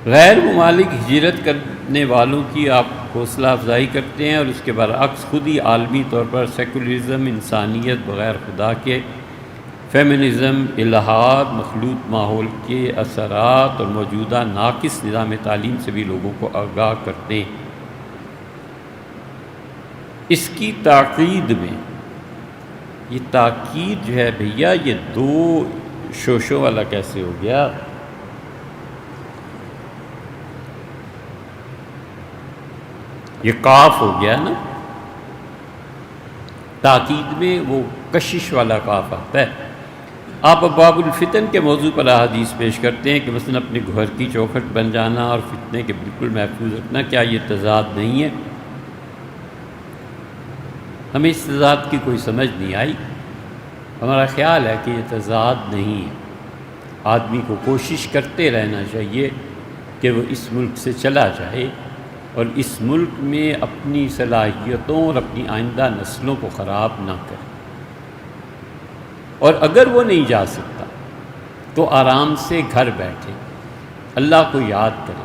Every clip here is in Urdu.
غیر ممالک ہجرت کرنے والوں کی آپ حوصلہ افزائی کرتے ہیں، اور اس کے برعکس خود ہی عالمی طور پر سیکولرزم، انسانیت بغیر خدا کے، فیمنزم، الحاد، مخلوط ماحول کے اثرات اور موجودہ ناقص نظام تعلیم سے بھی لوگوں کو آگاہ کرتے ہیں۔ اس کی تاکید میں، یہ تاکید جو ہے بھیا، یہ دو شوشوں والا کیسے ہو گیا؟ یہ کاف ہو گیا نا، تاکید میں وہ کشش والا کاف آتا ہے۔ آپ ابواب الفتن کے موضوع پر احادیث پیش کرتے ہیں کہ مثلا اپنے گھر کی چوکھٹ بن جانا اور فتنے کے بالکل محفوظ رکھنا، کیا یہ تضاد نہیں ہے؟ ہمیں اس تضاد کی کوئی سمجھ نہیں آئی۔ ہمارا خیال ہے کہ یہ تضاد نہیں ہے۔ آدمی کو کوشش کرتے رہنا چاہیے کہ وہ اس ملک سے چلا جائے اور اس ملک میں اپنی صلاحیتوں اور اپنی آئندہ نسلوں کو خراب نہ کرے، اور اگر وہ نہیں جا سکتا تو آرام سے گھر بیٹھے، اللہ کو یاد کرے،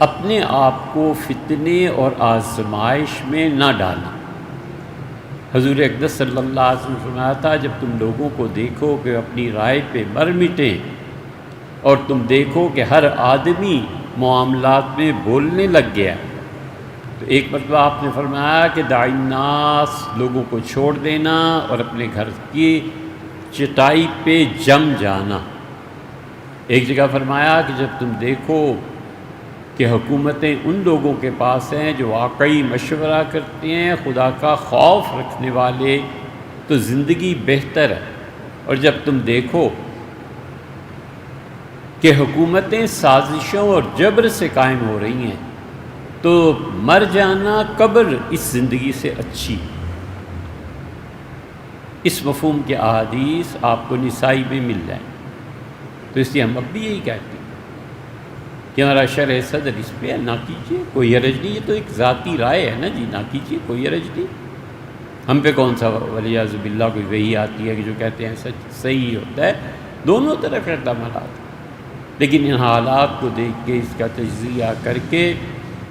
اپنے آپ کو فتنے اور آزمائش میں نہ ڈالیں۔ حضور اقدس صلی اللہ علیہ وسلم نے فرمایا تھا، جب تم لوگوں کو دیکھو کہ اپنی رائے پہ مر مٹیں اور تم دیکھو کہ ہر آدمی معاملات میں بولنے لگ گیا، تو ایک مرتبہ آپ نے فرمایا کہ داعی الناس، لوگوں کو چھوڑ دینا اور اپنے گھر کی چٹائی پہ جم جانا۔ ایک جگہ فرمایا کہ جب تم دیکھو کہ حکومتیں ان لوگوں کے پاس ہیں جو واقعی مشورہ کرتے ہیں، خدا کا خوف رکھنے والے، تو زندگی بہتر ہے، اور جب تم دیکھو کہ حکومتیں سازشوں اور جبر سے قائم ہو رہی ہیں، تو مر جانا، قبر اس زندگی سے اچھی۔ اس مفہوم کے احادیث آپ کو نسائی میں مل جائیں۔ تو اس لیے ہم اب بھی یہی کہتے ہیں کہ ہمارا شرح صدر اس پہ ہے، نہ کیجیے، کوئی حرج نہیں، یہ تو ایک ذاتی رائے ہے نا جی، نہ کیجیے، کوئی حرج نہیں۔ ہم پہ کون سا والعیاذ باللہ کوئی وحی آتی ہے کہ جو کہتے ہیں سچ صحیح ہوتا ہے؟ دونوں طرف احتمالات، لیکن ان حالات کو دیکھ کے، اس کا تجزیہ کر کے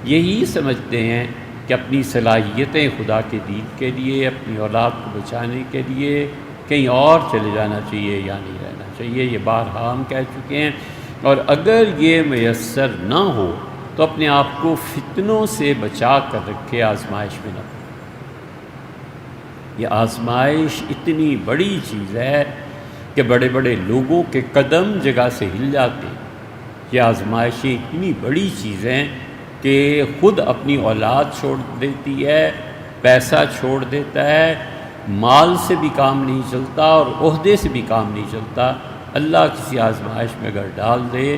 یہی سمجھتے ہیں کہ اپنی صلاحیتیں خدا کے دین کے لیے، اپنی اولاد کو بچانے کے لیے کہیں اور چلے جانا چاہیے یا نہیں رہنا چاہیے۔ یہ بارہا ہم کہہ چکے ہیں، اور اگر یہ میسر نہ ہو تو اپنے آپ کو فتنوں سے بچا کر رکھے، آزمائش میں نہ پڑے۔ یہ آزمائش اتنی بڑی چیز ہے کہ بڑے بڑے لوگوں کے قدم جگہ سے ہل جاتے ہیں۔ یہ آزمائشیں اتنی بڑی چیزیں کہ خود اپنی اولاد چھوڑ دیتی ہے، پیسہ چھوڑ دیتا ہے، مال سے بھی کام نہیں چلتا اور عہدے سے بھی کام نہیں چلتا۔ اللہ کسی آزمائش میں اگر ڈال دے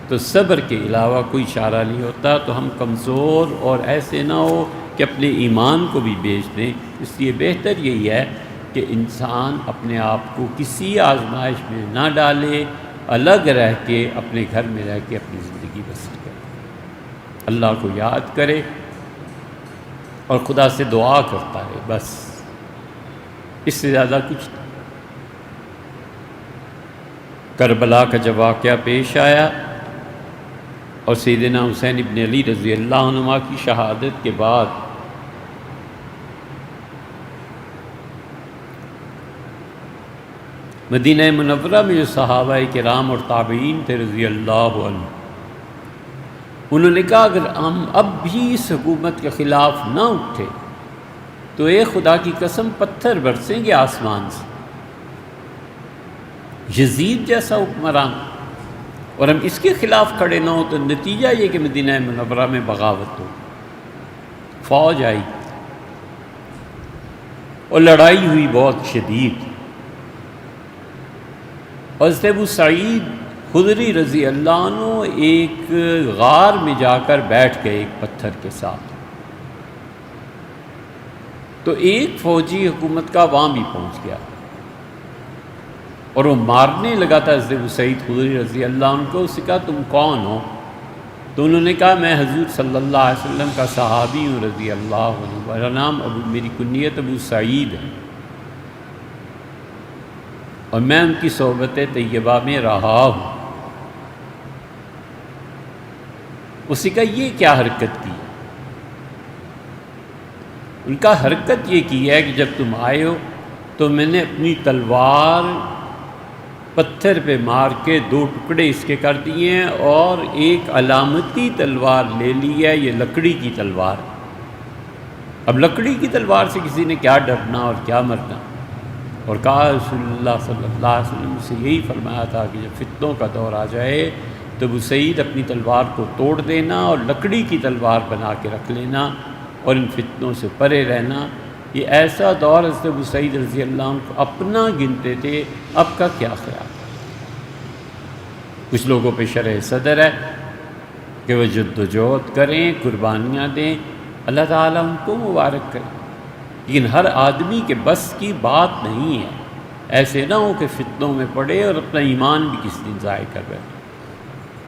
تو صبر کے علاوہ کوئی چارہ نہیں ہوتا۔ تو ہم کمزور اور ایسے نہ ہو کہ اپنے ایمان کو بھی بیچ دیں۔ اس لیے بہتر یہی ہے کہ انسان اپنے آپ کو کسی آزمائش میں نہ ڈالے، الگ رہ کے، اپنے گھر میں رہ کے اپنی زندگی بسر کرے، اللہ کو یاد کرے اور خدا سے دعا کرتا ہے، بس اس سے زیادہ کچھ نہیں۔ کربلا کا جب واقعہ پیش آیا اور سیدنا حسین ابن علی رضی اللہ عنہما کی شہادت کے بعد مدینہ منورہ میں جو صحابہ کرام اور تابعین تھے رضی اللہ عنہ، انہوں نے کہا اگر ہم اب بھی اس حکومت کے خلاف نہ اٹھے تو اے خدا کی قسم پتھر برسیں گے آسمان سے، یزید جیسا حکمران، اور ہم اس کے خلاف کھڑے نہ ہوں تو نتیجہ یہ کہ مدینہ منورہ میں بغاوت ہو، فوج آئی اور لڑائی ہوئی بہت شدید، اور حضرت ابو سعید خدری رضی اللہ عنہ ایک غار میں جا کر بیٹھ گئے ایک پتھر کے ساتھ، تو ایک فوجی حکومت کا وہاں بھی پہنچ گیا اور وہ مارنے لگا تھا حضرت ابو سعید خدری رضی اللہ عنہ کو۔ اس سے کہا تم کون ہو؟ تو انہوں نے کہا میں حضور صلی اللہ علیہ وسلم کا صحابی ہوں رضی اللہ عنہ، میرا نام میری کنیت ابو سعید ہے، اور میں ان کی صحبت طیبہ میں رہا ہوں۔ اس نے کہا یہ کیا حرکت کی؟ ان کا حرکت یہ کی ہے کہ جب تم آئے ہو تو میں نے اپنی تلوار پتھر پہ مار کے 2 ٹکڑے اس کے کر دیے ہیں، اور ایک علامتی تلوار لے لی ہے، یہ لکڑی کی تلوار۔ اب لکڑی کی تلوار سے کسی نے کیا ڈرنا اور کیا مرنا؟ اور کہا رسول اللہ صلی اللہ علیہ وسلم سے یہی فرمایا تھا کہ جب فتنوں کا دور آ جائے تو ابو سعید اپنی تلوار کو توڑ دینا اور لکڑی کی تلوار بنا کے رکھ لینا اور ان فتنوں سے پرے رہنا۔ یہ ایسا دور حضرت ابو سعید رضی اللہ عنہ کو اپنا گنتے تھے، اب کا کیا خیال؟ کچھ لوگوں پہ شرح صدر ہے کہ وہ جد و جہد کریں، قربانیاں دیں، اللہ تعالیٰ ان کو مبارک کرے، لیکن ہر آدمی کے بس کی بات نہیں ہے۔ ایسے نہ ہو کہ فتنوں میں پڑے اور اپنا ایمان بھی کس دن ضائع کر بیٹھے۔